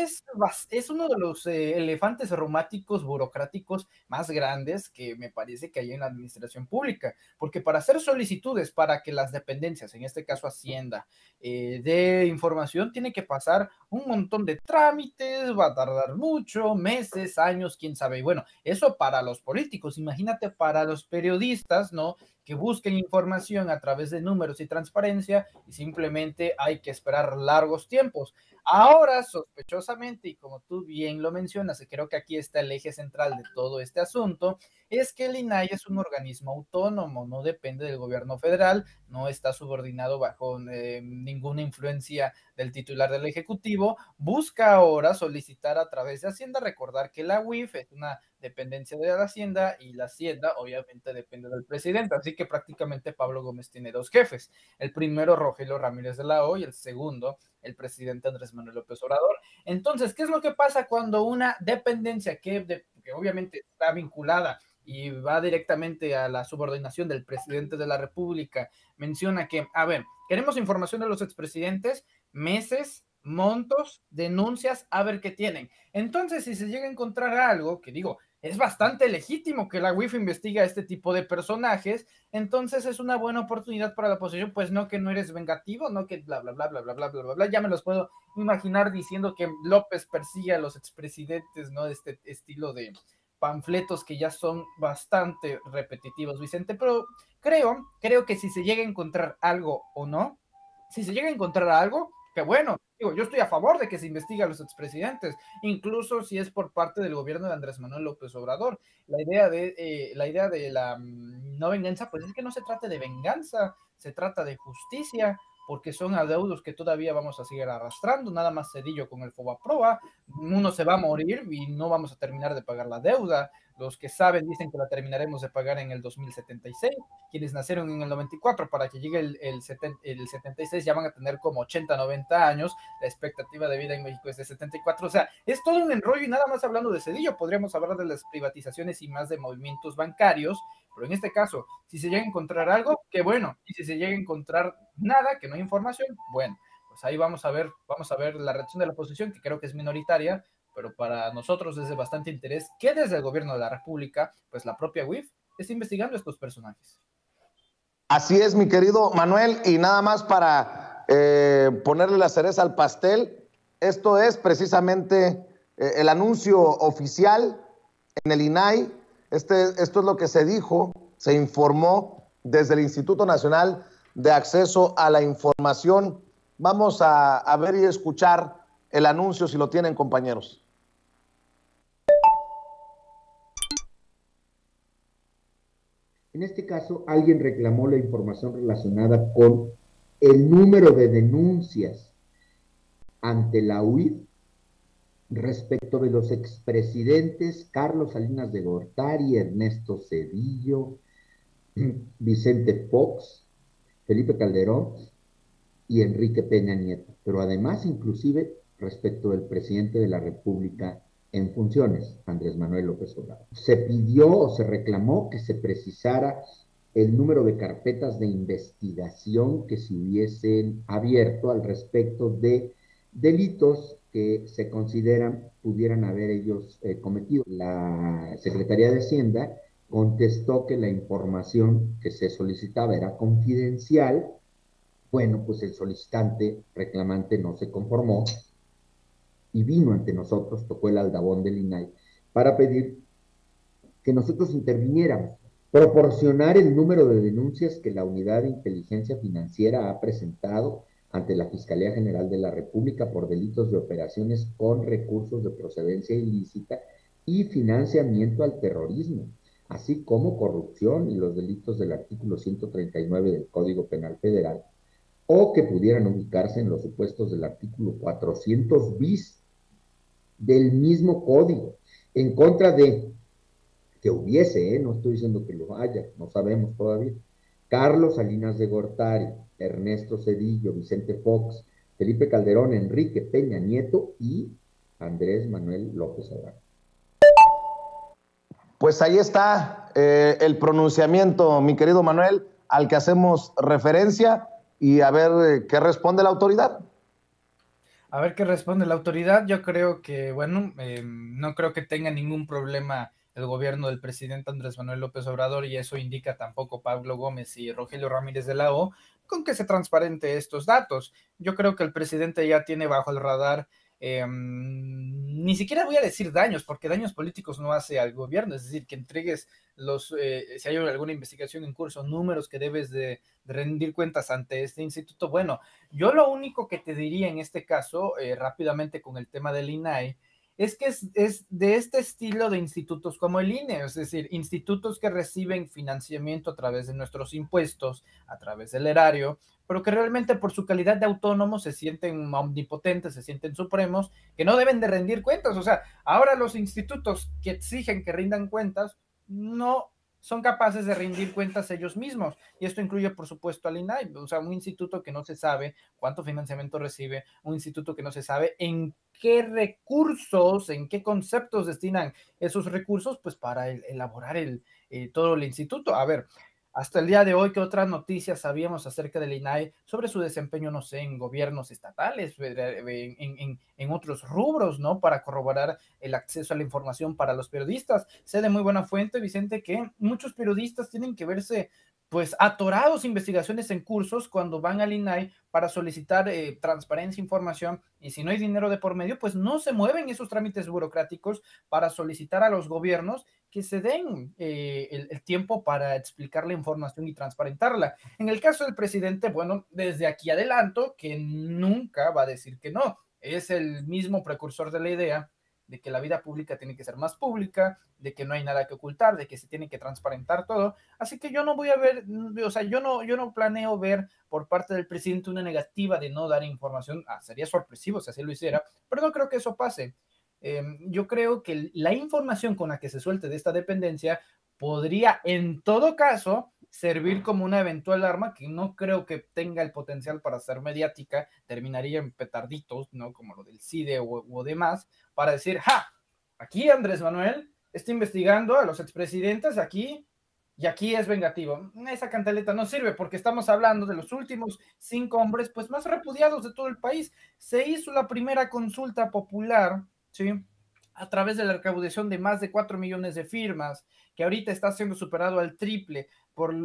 [SPEAKER 3] es uno de los elefantes reumáticos burocráticos más grandes que me parece que hay en la administración pública, porque para hacer solicitudes para que las dependencias, en este caso Hacienda, de información, tiene que pasar un montón de trámites, va a tardar mucho, meses, años, quién sabe. Y bueno, eso para los políticos, imagínate para los periodistas, ¿no? Que busquen información a través de números y transparencia, y simplemente hay que esperar largos tiempos. Ahora, sospechosamente, y como tú bien lo mencionas, y creo que aquí está el eje central de todo este asunto, es que el INAI es un organismo autónomo, no depende del gobierno federal, no está subordinado bajo ninguna influencia del titular del Ejecutivo. Busca ahora solicitar a través de Hacienda. Recordar que la UIF es una dependencia de la Hacienda, y la Hacienda obviamente depende del presidente, así que prácticamente Pablo Gómez tiene dos jefes: el primero, Rogelio Ramírez de la O, y el segundo, el presidente Andrés Manuel López Obrador. Entonces, ¿qué es lo que pasa cuando una dependencia que obviamente está vinculada y va directamente a la subordinación del presidente de la República, menciona que, a ver, queremos información de los expresidentes, meses, montos, denuncias, a ver qué tienen? Entonces, si se llega a encontrar algo, que digo, es bastante legítimo que la UIF investigue a este tipo de personajes, entonces es una buena oportunidad para la oposición, pues no, que no eres vengativo, no que bla, bla, bla, bla, bla, bla, bla, bla, bla. Ya me los puedo imaginar diciendo que López persigue a los expresidentes, ¿no? De este estilo de panfletos que ya son bastante repetitivos, Vicente, pero creo que si se llega a encontrar algo o no, si se llega a encontrar algo, que bueno, digo, yo estoy a favor de que se investigue a los expresidentes, incluso si es por parte del gobierno de Andrés Manuel López Obrador. La idea de la no venganza, pues es que no se trata de venganza, se trata de justicia, porque son adeudos que todavía vamos a seguir arrastrando. Nada más Zedillo con el Fobaproa, uno se va a morir y no vamos a terminar de pagar la deuda. Los que saben dicen que la terminaremos de pagar en el 2076. Quienes nacieron en el 94, para que llegue el 76 ya van a tener como 80, 90 años. La expectativa de vida en México es de 74. O sea, es todo un enrollo, y nada más hablando de Zedillo podríamos hablar de las privatizaciones y más de movimientos bancarios. Pero en este caso, si se llega a encontrar algo, qué bueno. Y si se llega a encontrar nada, que no hay información, bueno, pues ahí vamos a ver la reacción de la oposición, que creo que es minoritaria, pero para nosotros es de bastante interés que desde el gobierno de la República, pues la propia UIF esté investigando a estos personajes.
[SPEAKER 1] Así es, mi querido Manuel, y nada más para ponerle la cereza al pastel, esto es precisamente el anuncio oficial en el INAI. Esto es lo que se dijo, se informó desde el Instituto Nacional de Acceso a la Información. Vamos a ver y escuchar el anuncio, si lo tienen, compañeros.
[SPEAKER 5] En este caso, alguien reclamó la información relacionada con el número de denuncias ante la UIF respecto de los expresidentes Carlos Salinas de Gortari, Ernesto Zedillo, Vicente Fox, Felipe Calderón y Enrique Peña Nieto, pero además inclusive respecto del presidente de la República en funciones, Andrés Manuel López Obrador. Se pidió o se reclamó que se precisara el número de carpetas de investigación que se hubiesen abierto al respecto de delitos que se consideran pudieran haber ellos cometido. La Secretaría de Hacienda contestó que la información que se solicitaba era confidencial. Bueno, pues el solicitante reclamante no se conformó y vino ante nosotros, tocó el aldabón del INAI, para pedir que nosotros interviniéramos, proporcionar el número de denuncias que la Unidad de Inteligencia Financiera ha presentado ante la Fiscalía General de la República por delitos de operaciones con recursos de procedencia ilícita y financiamiento al terrorismo, así como corrupción y los delitos del artículo 139 del Código Penal Federal, o que pudieran ubicarse en los supuestos del artículo 400 bis del mismo código, en contra de que hubiese, no estoy diciendo que lo haya, no sabemos todavía, Carlos Salinas de Gortari, Ernesto Zedillo, Vicente Fox, Felipe Calderón, Enrique Peña Nieto y Andrés Manuel López Obrador.
[SPEAKER 1] Pues ahí está el pronunciamiento, mi querido Manuel, al que hacemos referencia, y a ver qué responde la autoridad.
[SPEAKER 3] A ver qué responde la autoridad. Yo creo que, bueno, no creo que tenga ningún problema el gobierno del presidente Andrés Manuel López Obrador, y eso indica tampoco Pablo Gómez y Rogelio Ramírez de la O, con que se transparente estos datos. Yo creo que el presidente ya tiene bajo el radar, ni siquiera voy a decir daños, porque daños políticos no hace al gobierno, es decir, que entregues si hay alguna investigación en curso, números que debes de rendir cuentas ante este instituto. Bueno, yo lo único que te diría en este caso, rápidamente con el tema del INAI, es que es de este estilo de institutos como el INE, es decir, institutos que reciben financiamiento a través de nuestros impuestos, a través del erario, pero que realmente por su calidad de autónomos se sienten omnipotentes, se sienten supremos, que no deben de rendir cuentas. O sea, ahora los institutos que exigen que rindan cuentas no son capaces de rendir cuentas ellos mismos, y esto incluye por supuesto al INAI, o sea, un instituto que no se sabe cuánto financiamiento recibe, un instituto que no se sabe en qué recursos, en qué conceptos destinan esos recursos, pues para elaborar todo el instituto. A ver, hasta el día de hoy, ¿qué otras noticias sabíamos acerca del INAI sobre su desempeño, no sé, en gobiernos estatales, en otros rubros, ¿no? Para corroborar el acceso a la información para los periodistas. Sé de muy buena fuente, Vicente, que muchos periodistas tienen que verse pues atorados investigaciones en cursos cuando van al INAI para solicitar transparencia, información, y si no hay dinero de por medio, pues no se mueven esos trámites burocráticos para solicitar a los gobiernos que se den el tiempo para explicar la información y transparentarla. En el caso del presidente, bueno, desde aquí adelanto que nunca va a decir que no, es el mismo precursor de la idea de que la vida pública tiene que ser más pública, de que no hay nada que ocultar, de que se tiene que transparentar todo. Así que yo no voy a ver, o sea, yo no planeo ver por parte del presidente una negativa de no dar información. Sería sorpresivo si así lo hiciera, pero no creo que eso pase. Yo creo que la información con la que se suelte de esta dependencia podría, en todo caso, servir como una eventual arma que no creo que tenga el potencial para ser mediática, terminaría en petarditos, ¿no? Como lo del CIDE o demás, para decir, ¡ja! Aquí Andrés Manuel está investigando a los expresidentes, aquí y aquí es vengativo. Esa cantaleta no sirve porque estamos hablando de los últimos 5 hombres pues más repudiados de todo el país. Se hizo la primera consulta popular, ¿sí?, a través de la recaudación de más de 4 millones de firmas, que ahorita está siendo superado al triple por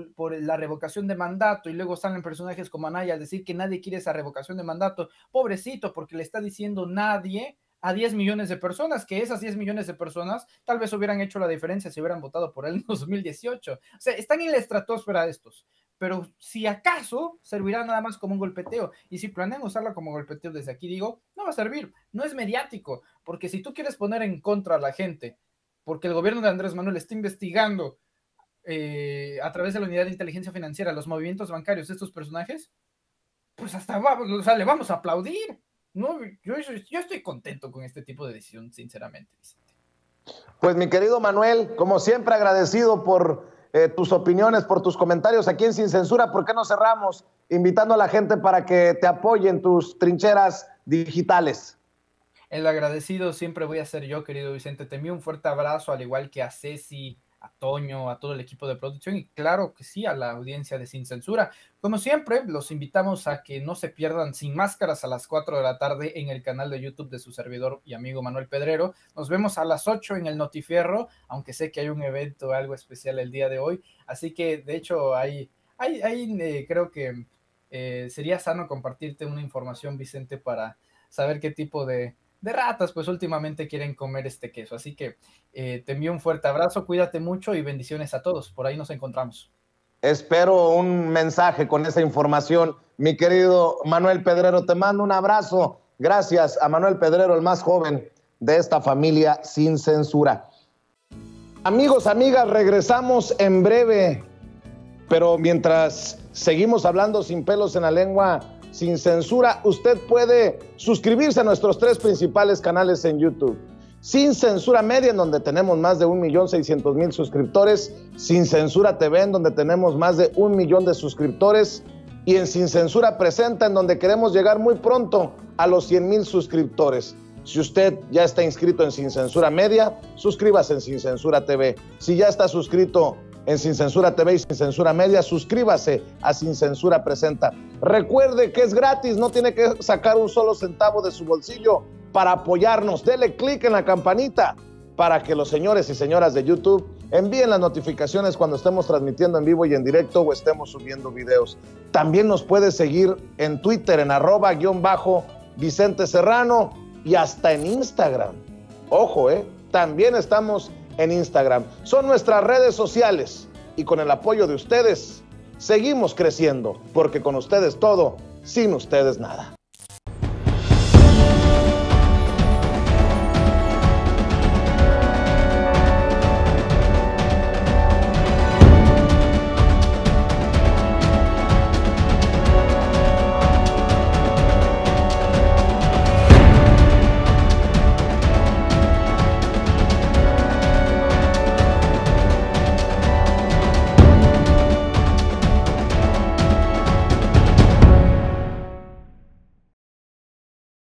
[SPEAKER 3] la revocación de mandato, y luego salen personajes como Anaya a decir que nadie quiere esa revocación de mandato. Pobrecito, porque le está diciendo nadie a 10 millones de personas, que esas 10 millones de personas tal vez hubieran hecho la diferencia si hubieran votado por él en 2018. O sea, están en la estratosfera estos, pero si acaso servirá nada más como un golpeteo, y si planean usarla como golpeteo desde aquí, digo, no va a servir, no es mediático, porque si tú quieres poner en contra a la gente, porque el gobierno de Andrés Manuel está investigando a través de la unidad de inteligencia financiera los movimientos bancarios de estos personajes, pues hasta vamos, o sea, le vamos a aplaudir. No, yo estoy contento con este tipo de decisión, sinceramente, Vicente.
[SPEAKER 1] Pues mi querido Manuel, como siempre agradecido por tus opiniones, por tus comentarios aquí en Sin Censura. ¿Por qué no cerramos invitando a la gente para que te apoye en tus trincheras digitales?
[SPEAKER 3] El agradecido siempre voy a ser yo, querido Vicente. Te envío un fuerte abrazo, al igual que a Ceci, a Toño, a todo el equipo de producción y claro que sí, a la audiencia de Sin Censura. Como siempre, los invitamos a que no se pierdan Sin Máscaras a las 4 de la tarde en el canal de YouTube de su servidor y amigo Manuel Pedrero. Nos vemos a las 8 en el Notifierro, aunque sé que hay un evento, algo especial el día de hoy. Así que, de hecho, creo que sería sano compartirte una información, Vicente, para saber qué tipo de ratas pues últimamente quieren comer este queso. Así que te envío un fuerte abrazo, cuídate mucho y bendiciones a todos. Por ahí nos encontramos.
[SPEAKER 1] Espero un mensaje con esa información, mi querido Manuel Pedrero. Te mando un abrazo. Gracias a Manuel Pedrero, el más joven de esta familia Sin Censura. Amigos, amigas, regresamos en breve, pero mientras seguimos hablando sin pelos en la lengua, Sin Censura, usted puede suscribirse a nuestros 3 principales canales en YouTube. Sin Censura Media, en donde tenemos más de 1.600.000 suscriptores. Sin Censura TV, en donde tenemos más de 1 millón de suscriptores. Y en Sin Censura Presenta, en donde queremos llegar muy pronto a los 100,000 suscriptores. Si usted ya está inscrito en Sin Censura Media, suscríbase en Sin Censura TV. Si ya está suscrito en Sin Censura TV y Sin Censura Media, suscríbase a Sin Censura Presenta. Recuerde que es gratis, no tiene que sacar un solo centavo de su bolsillo para apoyarnos. Dele clic en la campanita para que los señores y señoras de YouTube envíen las notificaciones cuando estemos transmitiendo en vivo y en directo o estemos subiendo videos. También nos puede seguir en Twitter en @Vicente Serrano y hasta en Instagram. Ojo, también estamos en Instagram. Son nuestras redes sociales y con el apoyo de ustedes seguimos creciendo, porque con ustedes todo, sin ustedes nada.